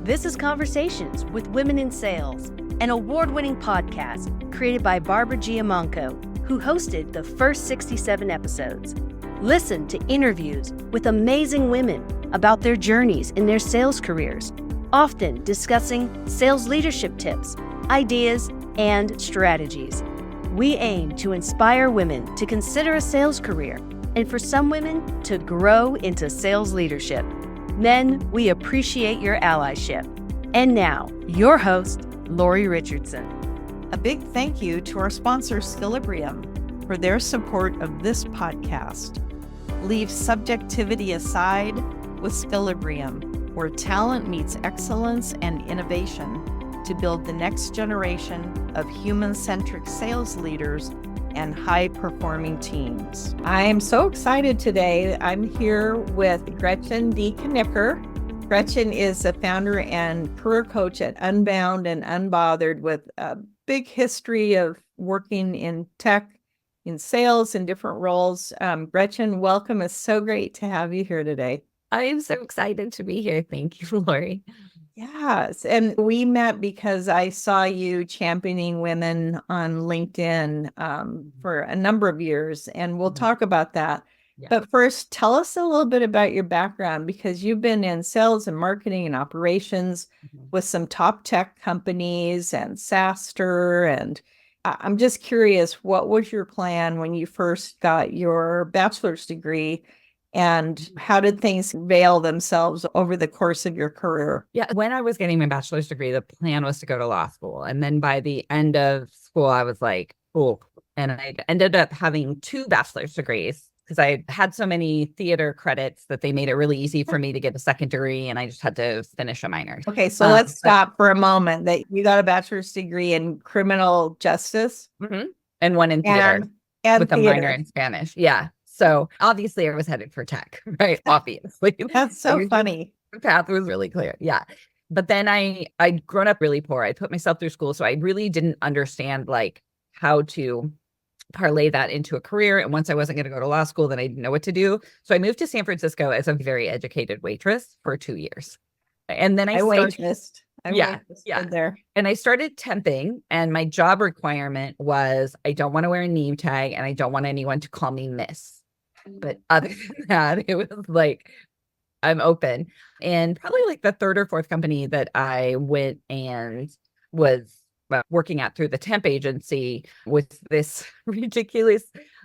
This is Conversations with Women in Sales, an award-winning podcast created by Barbara Giamanco, who hosted the first 67 episodes. Listen to interviews with amazing women about their journeys in their sales careers, often discussing sales leadership tips, ideas, and strategies. We aim to inspire women to consider a sales career and for some women to grow into sales leadership. Men, we appreciate your allyship. And now, your host, Lori Richardson. A big thank you to our sponsor, Skillibrium, for their support of this podcast. Leave subjectivity aside with Skillibrium, where talent meets excellence and innovation to build the next generation of human-centric sales leaders and high-performing teams. I am so excited today. I'm here with Gretchen DeKnikker. Gretchen is the founder and career coach at Unbound and Unbothered, with a big history of working in tech, in sales, in different roles. Gretchen, welcome. It's so great to have you here today. I am so excited to be here. Thank you, Lori. Yes. And we met because I saw you championing women on LinkedIn for a number of years, and we'll talk about that. Yeah. But first, tell us a little bit about your background, because you've been in sales and marketing and operations with some top tech companies and SaaStr. And I'm just curious, what was your plan when you first got your bachelor's degree? And how did things veil themselves over the course of your career? Yeah, when I was getting my bachelor's degree, the plan was to go to law school. And then by the end of school, I was like, oh, and I ended up having 2 bachelor's degrees because I had so many theater credits that they made it really easy for me to get a second degree. And I just had to finish a minor. Okay, so let's stop for a moment. That you got a bachelor's degree in criminal justice. Mm-hmm. And one in theater and with theater. A minor in Spanish. Yeah. So obviously I was headed for tech, right? Obviously. That's so funny. The path was really clear. Yeah. But then I'd grown up really poor. I put myself through school. So I really didn't understand like how to parlay that into a career. And once I wasn't going to go to law school, then I didn't know what to do. So I moved to San Francisco as a very educated waitress for 2 years. And then I waitressed. Yeah. There. And I started temping, and my job requirement was I don't want to wear a name tag and I don't want anyone to call me Miss. But other than that, it was like, I'm open. And probably like the 3rd or 4th company that I went and was working at through the temp agency was this ridiculous.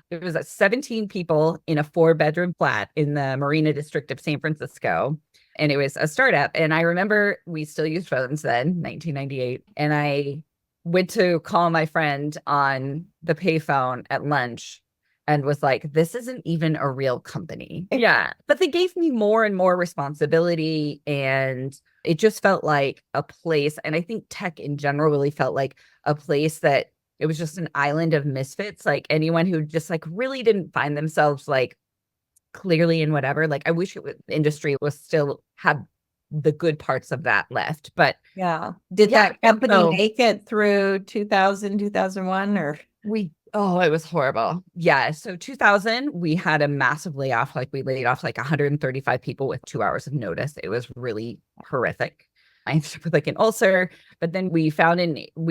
It was 17 people in a 4-bedroom flat in the Marina District of San Francisco. And it was a startup. And I remember we still used phones then, 1998. And I went to call my friend on the payphone at lunch and was like, this isn't even a real company. Yeah. But they gave me more and more responsibility. And it just felt like a place. And I think tech in general really felt like a place that it was just an island of misfits. Like anyone who just like really didn't find themselves like clearly in whatever. Like I wish industry was still have the good parts of that left. But yeah. Did that company make it through 2000, 2001 or? It was horrible. Yeah. So 2000, we had a massive layoff. Like we laid off like 135 people with 2 hours of notice. It was really horrific. I ended up with like an ulcer, but then we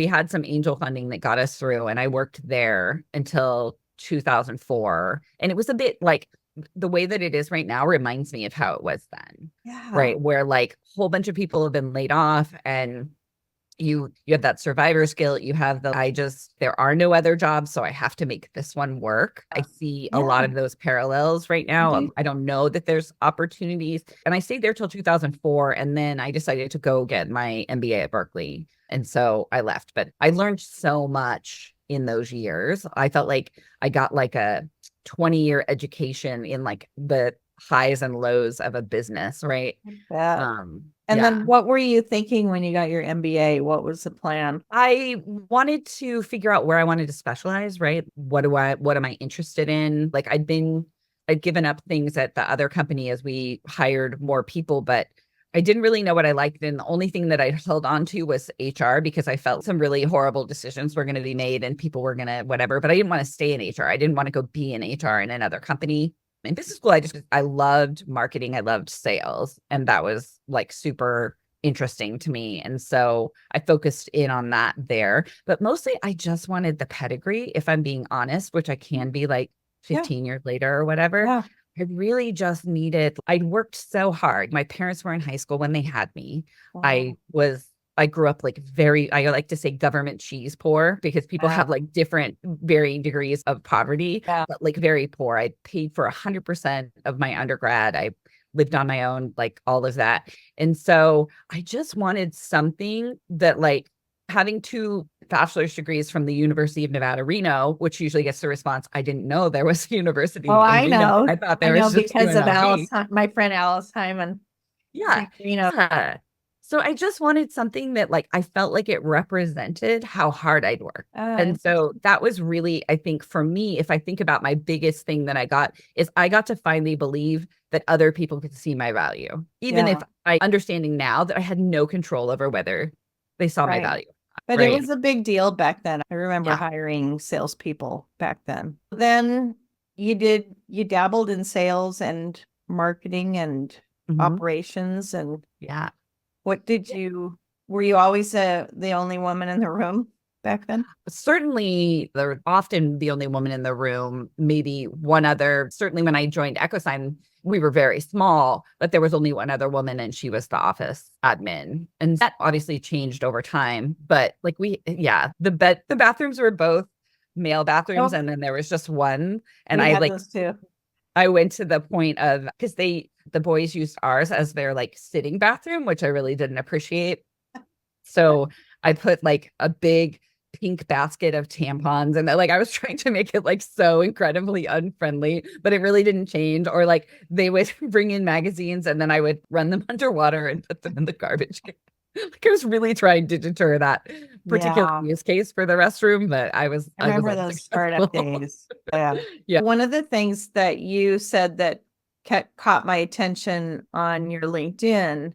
had some angel funding that got us through. And I worked there until 2004. And it was a bit like the way that it is right now reminds me of how it was then. Yeah. Right. Where like a whole bunch of people have been laid off, and you have that survivor guilt. You have there are no other jobs, so I have to make this one work. I see a lot of those parallels right now. Mm-hmm. I don't know that there's opportunities. And I stayed there till 2004. And then I decided to go get my MBA at Berkeley. And so I left, but I learned so much in those years. I felt like I got like a 20-year education in like the highs and lows of a business, right? Then what were you thinking when you got your MBA? What was the plan? I wanted to figure out where I wanted to specialize, right? What am I interested in? Like I'd given up things at the other company as we hired more people, but I didn't really know what I liked. And the only thing that I held on to was HR, because I felt some really horrible decisions were going to be made and people were going to whatever, but I didn't want to stay in HR. I didn't want to go be in HR in another company. In business school, I loved marketing. I loved sales. And that was like super interesting to me. And so I focused in on that there. But mostly I just wanted the pedigree, if I'm being honest, which I can be like Yeah. 15 years later or whatever. Yeah. I really just needed, I'd worked so hard. My parents were in high school when they had me. Wow. I grew up like I like to say government cheese poor, because people have like different varying degrees of poverty, Yeah. but like very poor. I paid for 100% of my undergrad. I lived on my own, like all of that. And so I just wanted something that, like, having 2 bachelor's degrees from the University of Nevada, Reno, which usually gets the response, I didn't know there was a university Oh, in I Reno. know. I thought I there know was just because of UNLV. my friend Alice Hyman. Yeah. So I just wanted something that, like, I felt like it represented how hard I'd work. And so that was really, I think, for me, if I think about my biggest thing that I got, is I got to finally believe that other people could see my value, even if I understanding now that I had no control over whether they saw my value. But it was a big deal back then. I remember Yeah. hiring salespeople back then. Then you dabbled in sales and marketing and operations. And Yeah. what were you always the only woman in the room back then? Certainly, they're often the only woman in the room, maybe one other. Certainly, when I joined EchoSign, we were very small, but there was only one other woman, and she was the office admin. And that obviously changed over time. But like the bathrooms were both male bathrooms, and then there was just one. And we had those too. I went to the point of, because the boys used ours as their like sitting bathroom, which I really didn't appreciate. So I put like a big pink basket of tampons, and like I was trying to make it like so incredibly unfriendly, but it really didn't change. Or like they would bring in magazines, and then I would run them underwater and put them in the garbage can. Like I was really trying to deter that particular use case for the restroom, but I remember those startup days. Yeah. One of the things that you said that caught my attention on your LinkedIn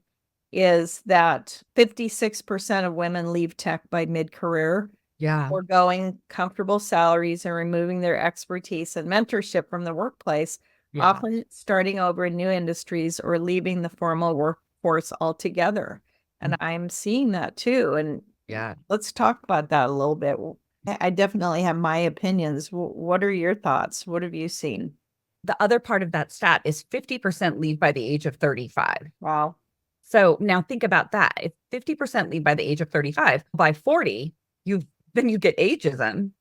is that 56% of women leave tech by mid-career. Yeah. Foregoing comfortable salaries and removing their expertise and mentorship from the workplace, often starting over in new industries or leaving the formal workforce altogether. And I'm seeing that too. And let's talk about that a little bit. I definitely have my opinions. What are your thoughts? What have you seen? The other part of that stat is 50% leave by the age of 35. Wow. So now think about that. If 50% leave by the age of 35, by 40, you get ageism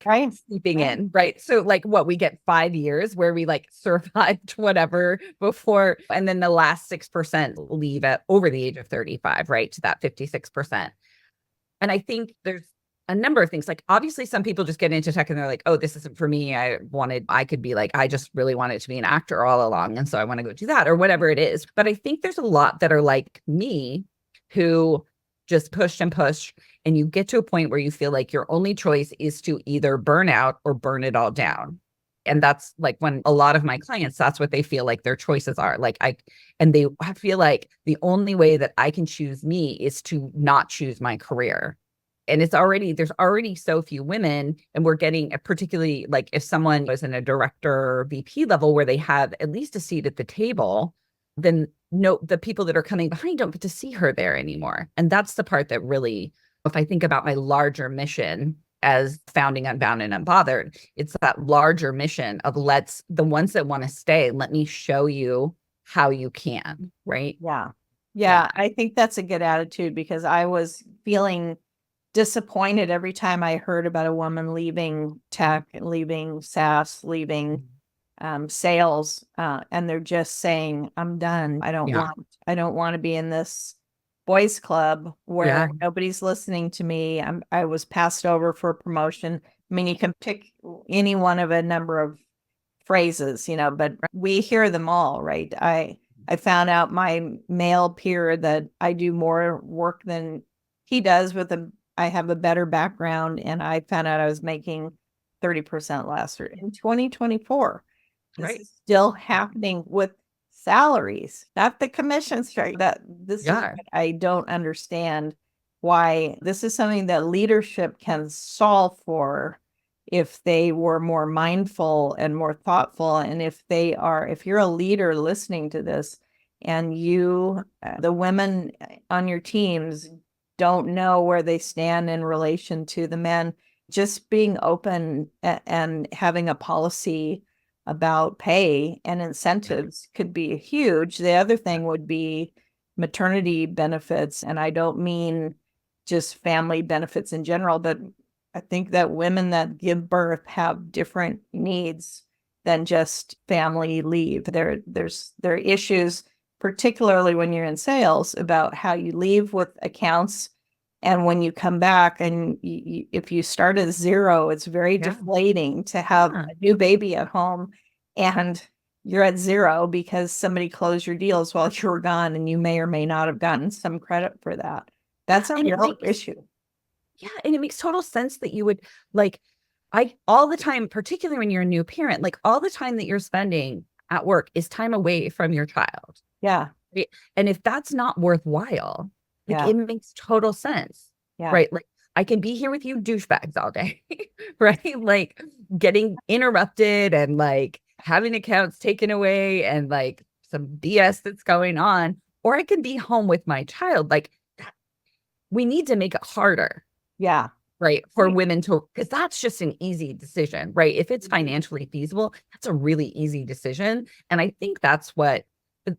sleeping in, right? So like we get 5 years where we like survived whatever before, and then the last 6% leave at over the age of 35, right? To that 56%. And I think there's a number of things. Like obviously some people just get into tech and they're like, oh, this isn't for me. I could be like, I just really wanted to be an actor all along. And so I want to go do that or whatever it is. But I think there's a lot that are like me who just push and push. And you get to a point where you feel like your only choice is to either burn out or burn it all down. And that's like when a lot of my clients, that's what they feel like their choices are. Like I feel like the only way that I can choose me is to not choose my career. And there's already so few women, and we're getting particularly like if someone was in a director or VP level where they have at least a seat at the table, then no, the people that are coming behind don't get to see her there anymore. And that's the part that really, if I think about my larger mission as founding Unbound and Unbothered, it's that larger mission of the ones that want to stay, let me show you how you can, right? Yeah. I think that's a good attitude, because I was feeling disappointed every time I heard about a woman leaving tech, leaving SaaS, leaving sales, and they're just saying, I'm done. I don't want to be in this boys club where nobody's listening to me. I was passed over for a promotion. I mean, you can pick any one of a number of phrases, but we hear them all, right? I found out my male peer that I do more work than he does I have a better background, and I found out I was making 30% less in 2024. This is still happening with salaries, not the commission structure. I don't understand why this is something that leadership can solve for if they were more mindful and more thoughtful. And if you're a leader listening to this and the women on your teams don't know where they stand in relation to the men, just being open and having a policy about pay and incentives could be huge. The other thing would be maternity benefits. And I don't mean just family benefits in general, but I think that women that give birth have different needs than just family leave. There are issues, particularly when you're in sales, about how you leave with accounts. And when you come back and if you start at zero, it's very deflating to have a new baby at home and you're at zero because somebody closed your deals while you were gone, and you may or may not have gotten some credit for that. That's a real issue. Yeah. And it makes total sense that you would all the time, particularly when you're a new parent, like all the time that you're spending at work is time away from your child. Yeah. Right? And if that's not worthwhile, it makes total sense. Yeah. Right. Like I can be here with you douchebags all day. Right. Like getting interrupted and like having accounts taken away and like some BS that's going on. Or I can be home with my child. Like that, we need to make it harder. Yeah. Right. For women to, because that's just an easy decision, right? If it's financially feasible, that's a really easy decision. And I think that's what,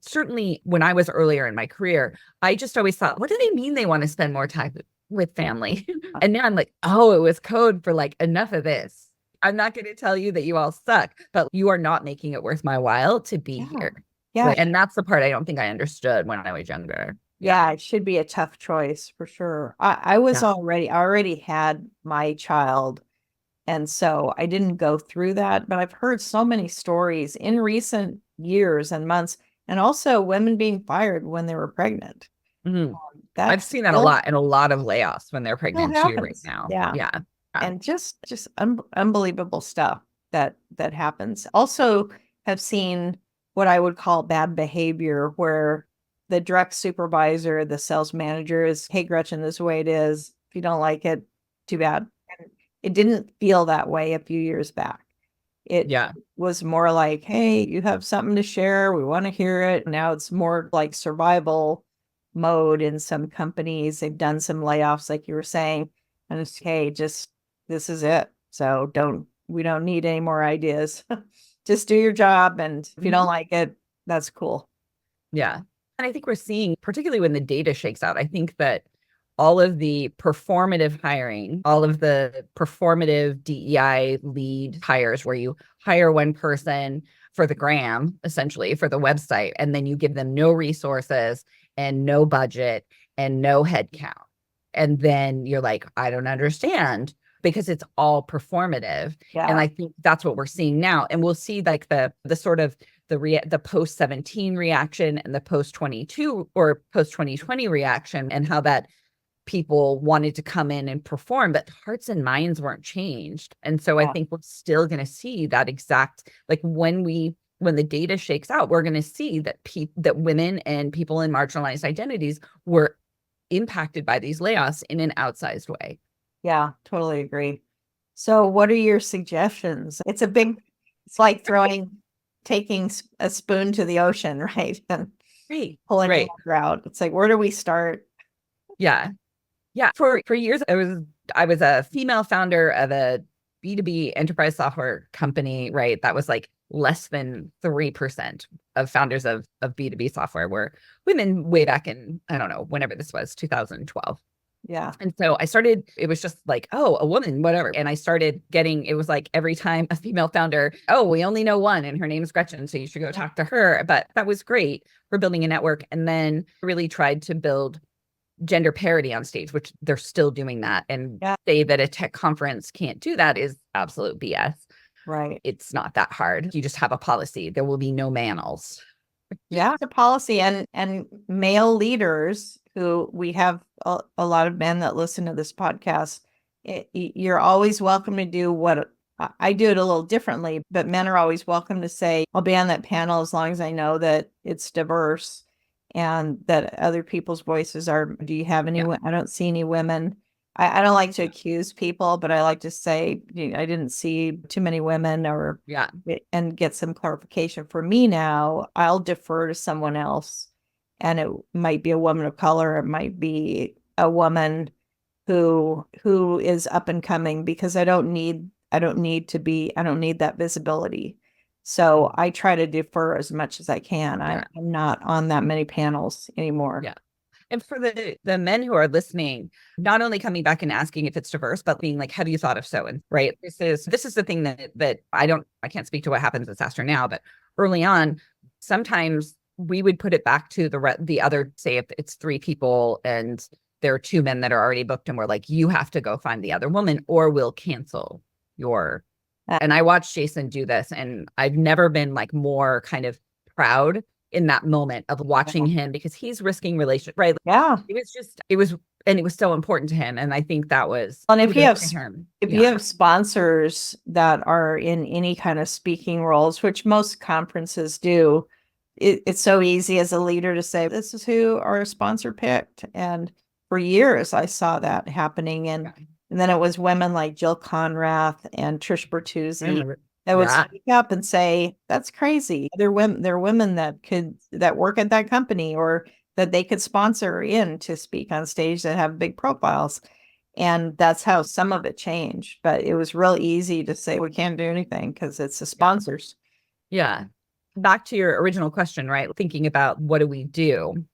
certainly when I was earlier in my career, I just always thought, what do they mean they want to spend more time with family? And now I'm like, oh, it was code for like, enough of this. I'm not going to tell you that you all suck, but you are not making it worth my while to be here. Yeah. Right? And that's the part I don't think I understood when I was younger. Yeah, it should be a tough choice for sure. I already had my child. And so I didn't go through that, but I've heard so many stories in recent years and months, and also women being fired when they were pregnant. I've seen that a lot, and a lot of layoffs when they're pregnant too right now. Yeah. And just unbelievable stuff that happens. Also have seen what I would call bad behavior, where the direct supervisor, the sales manager is, hey, Gretchen, this is the way it is. If you don't like it, too bad. And it didn't feel that way a few years back. It was more like, hey, you have something to share. We want to hear it. Now it's more like survival mode in some companies. They've done some layoffs, like you were saying. And it's, hey, just this is it. So we don't need any more ideas. Just do your job. And if you don't like it, that's cool. Yeah. And I think we're seeing, particularly when the data shakes out, I think that all of the performative hiring, all of the performative DEI lead hires, where you hire one person for the gram, essentially for the website, and then you give them no resources and no budget and no headcount. And then you're like, I don't understand, because it's all performative. Yeah. And I think that's what we're seeing now. And we'll see like the sort of the post 17 reaction and the post 22 or post 2020 reaction, and how that people wanted to come in and perform, but hearts and minds weren't changed. And so I think we're still going to see that exact, like when the data shakes out, we're going to see that that women and people in marginalized identities were impacted by these layoffs in an outsized way. Yeah, totally agree. So what are your suggestions? It's like taking a spoon to the ocean, right? And pulling the water out. It's like, where do we start? Yeah. Yeah. For years, I was a female founder of a B2B enterprise software company, right? That was like less than 3% of founders of B2B software were women way back in, I don't know, whenever this was, 2012. Yeah. And so I started, it was just like, oh, a woman, whatever. And I started getting, it was like every time a female founder, oh, we only know one and her name is Gretchen, so you should go talk to her. But that was great for building a network. And then really tried to build gender parity on stage, which they're still doing that. And say that a tech conference can't do that is absolute BS. Right. It's not that hard. You just have a policy. There will be no manels. Yeah, it's a policy. And male leaders, who we have a lot of men that listen to this podcast, you're always welcome to do what I do it a little differently, but men are always welcome to say, I'll be on that panel as long as I know that it's diverse and that other people's voices are, do you have any, I don't see any women. I don't like to accuse people, but I like to say, I didn't see too many women and get some clarification. For me now, I'll defer to someone else and it might be a woman of color, it might be a woman who is up and coming, because I don't need that visibility. So I try to defer as much as I can. Yeah. I'm not on that many panels anymore. Yeah. And for the men who are listening, not only coming back and asking if it's diverse, but being like, have you thought of so? And right, this is the thing that I can't speak to what happens at SaaStr now, but early on, sometimes we would put it back to the other, say if it's 3 people and there are 2 men that are already booked, and we're like, you have to go find the other woman or we'll cancel your. And I watched Jason do this, and I've never been like more kind of proud in that moment of watching him, because he's risking relationship, right? Yeah. It was so important to him. And I think that was, and if you have yeah. you have sponsors that are in any kind of speaking roles, which most conferences do, it's so easy as a leader to say, this is who our sponsor picked. And for years I saw that happening. And then it was women like Jill Conrath and Trish Bertuzzi that would speak up and say, that's crazy. There are women that work at that company, or that they could sponsor in to speak on stage, that have big profiles. And that's how some of it changed. But it was real easy to say, we can't do anything because it's the sponsors. Yeah. Back to your original question, right? Thinking about what do we do?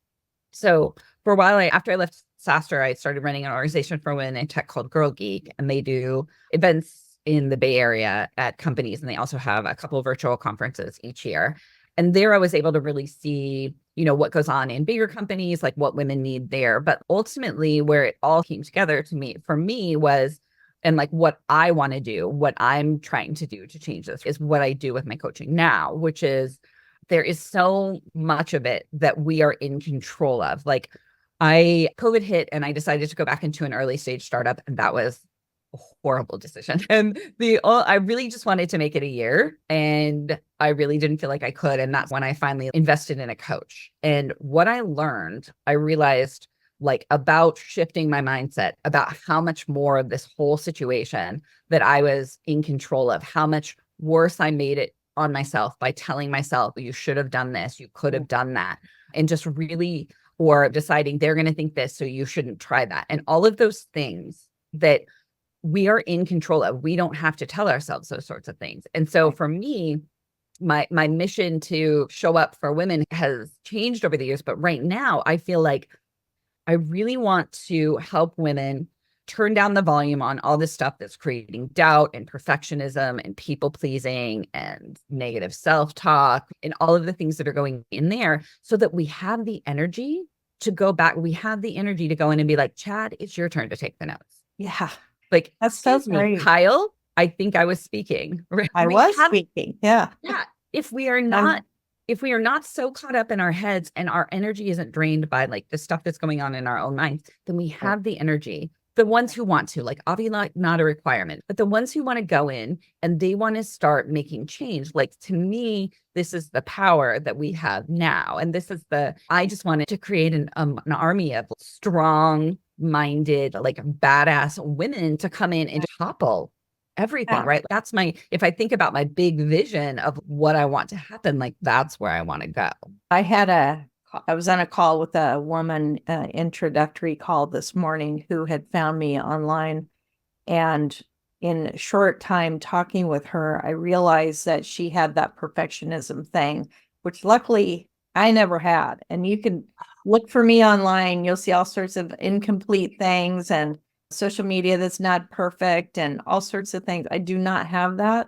So for a while, after I left SaaStr, I started running an organization for women in tech called Girl Geek, and they do events in the Bay Area at companies. And they also have a couple of virtual conferences each year. And there I was able to really see, what goes on in bigger companies, like what women need there. But ultimately where it all came together for me was, and like what I want to do, what I'm trying to do to change this is what I do with my coaching now, which is there is so much of it that we are in control of. Like COVID hit and I decided to go back into an early stage startup, and that was a horrible decision. And I really just wanted to make it a year, and I really didn't feel like I could. And that's when I finally invested in a coach. And what I learned, I realized like about shifting my mindset about how much more of this whole situation that I was in control of, how much worse I made it on myself by telling myself, you should have done this, you could have done that. And just really, or deciding they're going to think this, so you shouldn't try that. And all of those things that we are in control of. We don't have to tell ourselves those sorts of things. And so for me, my mission to show up for women has changed over the years. But right now, I feel like I really want to help women turn down the volume on all this stuff that's creating doubt and perfectionism and people pleasing and negative self-talk and all of the things that are going in there, so that we have the energy to go back. We have the energy to go in and be like, Chad, it's your turn to take the notes. Yeah. Like, that's so great. Kyle, I think I was speaking. I was speaking. Yeah. Yeah. If we are not so caught up in our heads and our energy isn't drained by like the stuff that's going on in our own minds, then we have the energy. The ones who want to, like, obviously not a requirement, but the ones who want to go in and they want to start making change. Like, to me, this is the power that we have now. And I just wanted to create an army of strong-minded, like badass women to come in and topple everything, right? If I think about my big vision of what I want to happen, like that's where I want to go. I was on a call with a woman, introductory call this morning, who had found me online. And in a short time talking with her, I realized that she had that perfectionism thing, which luckily I never had. And you can look for me online. You'll see all sorts of incomplete things and social media that's not perfect and all sorts of things. I do not have that.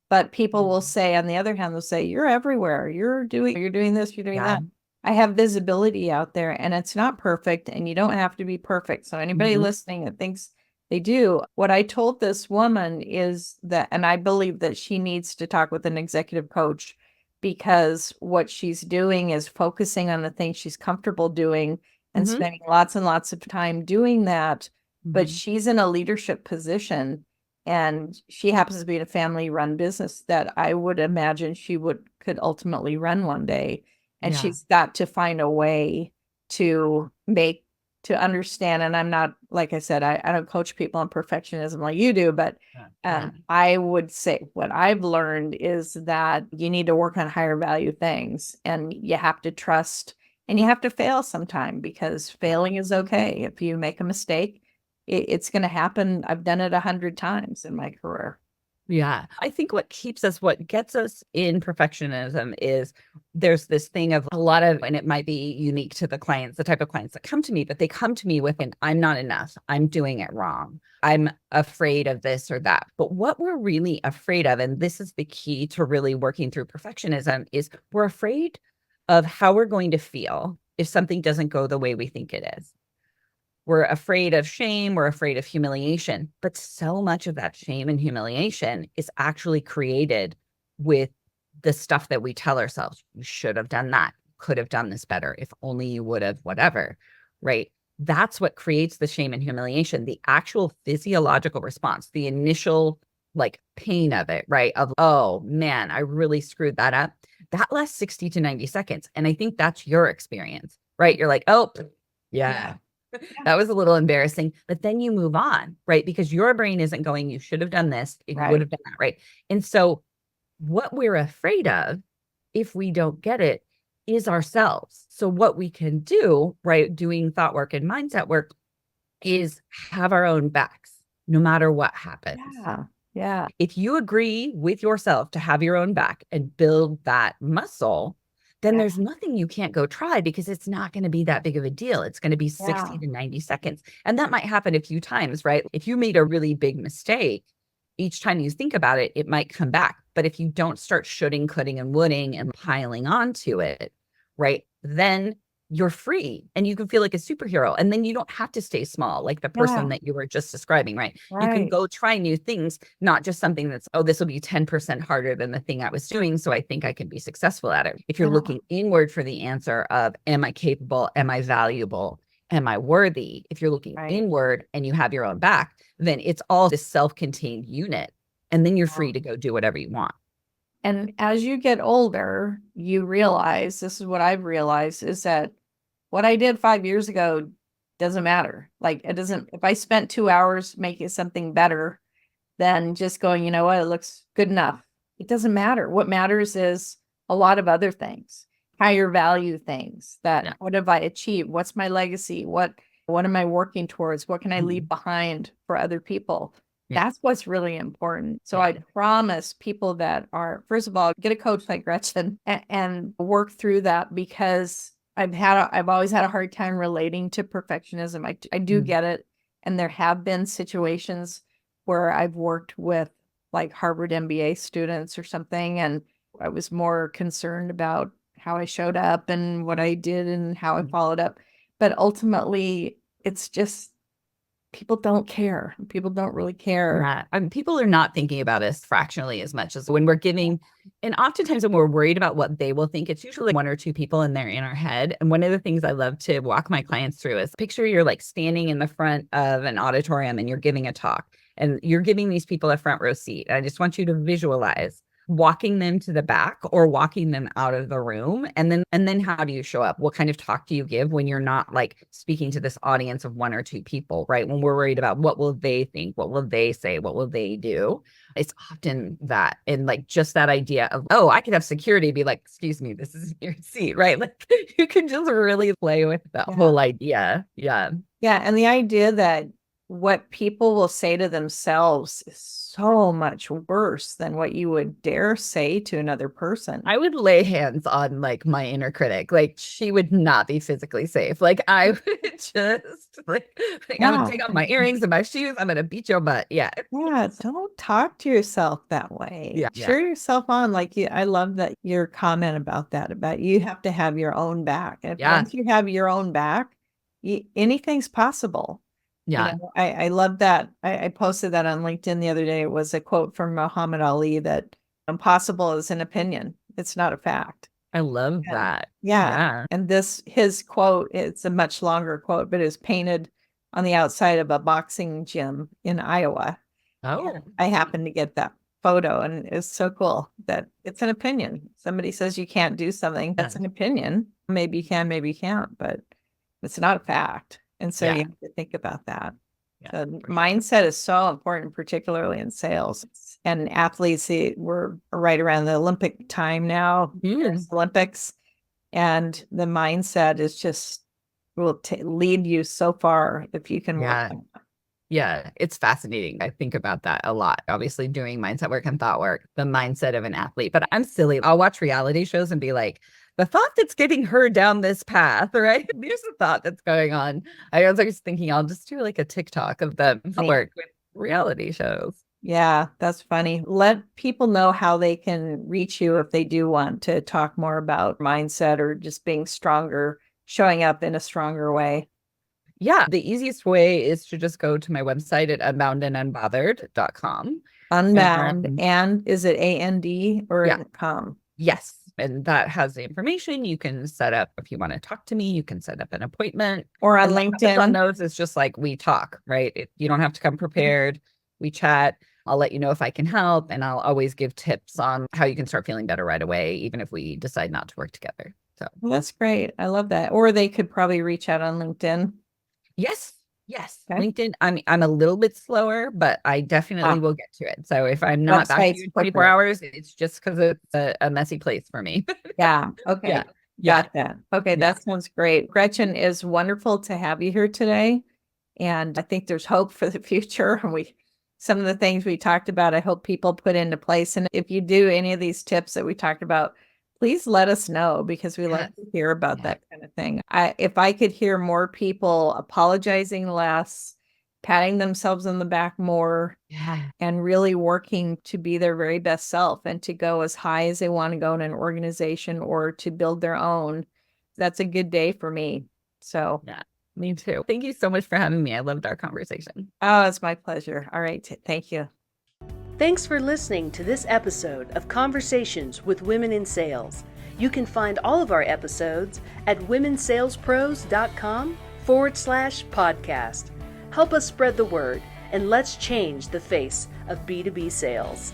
But people will say, on the other hand, they'll say, you're everywhere. You're doing this, you're doing that. I have visibility out there, and it's not perfect, and you don't have to be perfect. So anybody listening that thinks they do, what I told this woman is that, and I believe that she needs to talk with an executive coach, because what she's doing is focusing on the things she's comfortable doing and spending lots and lots of time doing that. But she's in a leadership position, and she happens to be in a family-run business that I would imagine she could ultimately run one day. And she's got to find a way to understand. And I'm not, like I said, I don't coach people on perfectionism like you do, but I would say what I've learned is that you need to work on higher value things, and you have to trust And you have to fail sometime because failing is okay. If you make a mistake, it's going to happen. I've done it 100 times in my career. Yeah. I think what gets us in perfectionism is there's this thing of a lot of, and it might be unique to the clients, the type of clients that come to me, but they come to me with an, I'm not enough. I'm doing it wrong. I'm afraid of this or that. But what we're really afraid of, and this is the key to really working through perfectionism, is we're afraid of how we're going to feel if something doesn't go the way we think it is. We're afraid of shame. We're afraid of humiliation. But so much of that shame and humiliation is actually created with the stuff that we tell ourselves. You should have done that. Could have done this better. If only you would have, whatever, right? That's what creates the shame and humiliation, the actual physiological response, the initial like pain of it, right? Of, oh man, I really screwed that up. That lasts 60 to 90 seconds. And I think that's your experience, right? You're like, oh, yeah. That was a little embarrassing, but then you move on, right? Because your brain isn't going, you should have done this. You would have done that, right? And so what we're afraid of, if we don't get it, is ourselves. So what we can do, right, doing thought work and mindset work is have our own backs, no matter what happens. Yeah. If you agree with yourself to have your own back and build that muscle, then there's nothing you can't go try because it's not going to be that big of a deal. It's going to be 60 to 90 seconds. And that might happen a few times, right? If you made a really big mistake, each time you think about it, it might come back. But if you don't start shoulding, coulding, and woulding and piling onto it, right, then you're free and you can feel like a superhero. And then you don't have to stay small, like the person that you were just describing, right? You can go try new things, not just something that's, oh, this will be 10% harder than the thing I was doing. So I think I can be successful at it. If you're looking inward for the answer of, am I capable? Am I valuable? Am I worthy? If you're looking inward and you have your own back, then it's all this self-contained unit. And then you're free to go do whatever you want. And as you get older, you realize, this is what I've realized, is that what I did 5 years ago doesn't matter. Like it doesn't, if I spent 2 hours making something better than just going, you know what, it looks good enough. It doesn't matter. What matters is a lot of other things, higher value things that what have I achieved? What's my legacy? What am I working towards? What can I leave behind for other people? That's what's really important. So I promise people that are, first of all, get a coach like Gretchen and work through that, because I've always had a hard time relating to perfectionism. I do get it. And there have been situations where I've worked with like Harvard MBA students or something, and I was more concerned about how I showed up and what I did and how I followed up. But ultimately, it's just, people don't care. People don't really care. People are not thinking about us fractionally as much as when we're giving. And oftentimes when we're worried about what they will think, it's usually one or two people in our head. And one of the things I love to walk my clients through is picture you're like standing in the front of an auditorium and you're giving a talk and you're giving these people a front row seat. I just want you to visualize walking them to the back or walking them out of the room. And then how do you show up? What kind of talk do you give when you're not like speaking to this audience of one or two people, right? When we're worried about what will they think? What will they say? What will they do? It's often that. And like just that idea of, oh, I could have security be like, excuse me, this is your seat, right? Like you can just really play with that whole idea. Yeah. And the idea that what people will say to themselves is so much worse than what you would dare say to another person. I would lay hands on like my inner critic. Like she would not be physically safe. Like I would just like I'm gonna take off my earrings and my shoes. I'm gonna beat your butt. Yeah. Don't talk to yourself that way. Cheer yourself on. Like I love that your comment about that, about you have to have your own back. And once you have your own back, anything's possible. You know, I love that. I posted that on LinkedIn the other day. It was a quote from Muhammad Ali that impossible is an opinion. It's not a fact. I love that. And his quote, it's a much longer quote, but it's painted on the outside of a boxing gym in Iowa. And I happened to get that photo, and it's so cool that it's an opinion. Somebody says you can't do something. That's an opinion. Maybe you can, maybe you can't, but it's not a fact. And so you have to think about that. So mindset is so important, particularly in sales and athletes. We're right around the Olympic time now, Olympics. And the mindset is just will lead you so far if you can Yeah. work on that. Yeah, it's fascinating. I think about that a lot. Obviously, doing mindset work and thought work, the mindset of an athlete. But I'm silly. I'll watch reality shows and be like, the thought that's getting her down this path, right? There's a thought that's going on. I was always thinking I'll just do like a TikTok of them work with reality shows. Yeah, that's funny. Let people know how they can reach you if they do want to talk more about mindset or just being stronger, showing up in a stronger way. Yeah, the easiest way is to just go to my website at unboundandunbothered.com. Unbound and is it AND or Yeah. com? Yes. And that has the information. You can set up, if you want to talk to me, you can set up an appointment. Or on And LinkedIn. On those, it's just like we talk, right? You don't have to come prepared. We chat. I'll let you know if I can help. And I'll always give tips on how you can start feeling better right away, even if we decide not to work together. So Well, that's great. I love that. Or they could probably reach out on LinkedIn. yes. Yes. Okay. LinkedIn. I'm a little bit slower, but I definitely will get to it. So if I'm not back to you in 24 hours, it's just because it's a messy place for me. Yeah. Okay. Yeah. Got that. Okay. That sounds great. Gretchen, is wonderful to have you here today. And I think there's hope for the future. And some of the things we talked about, I hope people put into place. And if you do any of these tips that we talked about, please let us know because we like to hear about that kind of thing. If I could hear more people apologizing less, patting themselves on the back more, and really working to be their very best self and to go as high as they want to go in an organization or to build their own, that's a good day for me. So yeah, me too. Thank you so much for having me. I loved our conversation. Oh, it's my pleasure. All right. Thank you. Thanks for listening to this episode of Conversations with Women in Sales. You can find all of our episodes at womensalespros.com/podcast. Help us spread the word and let's change the face of B2B sales.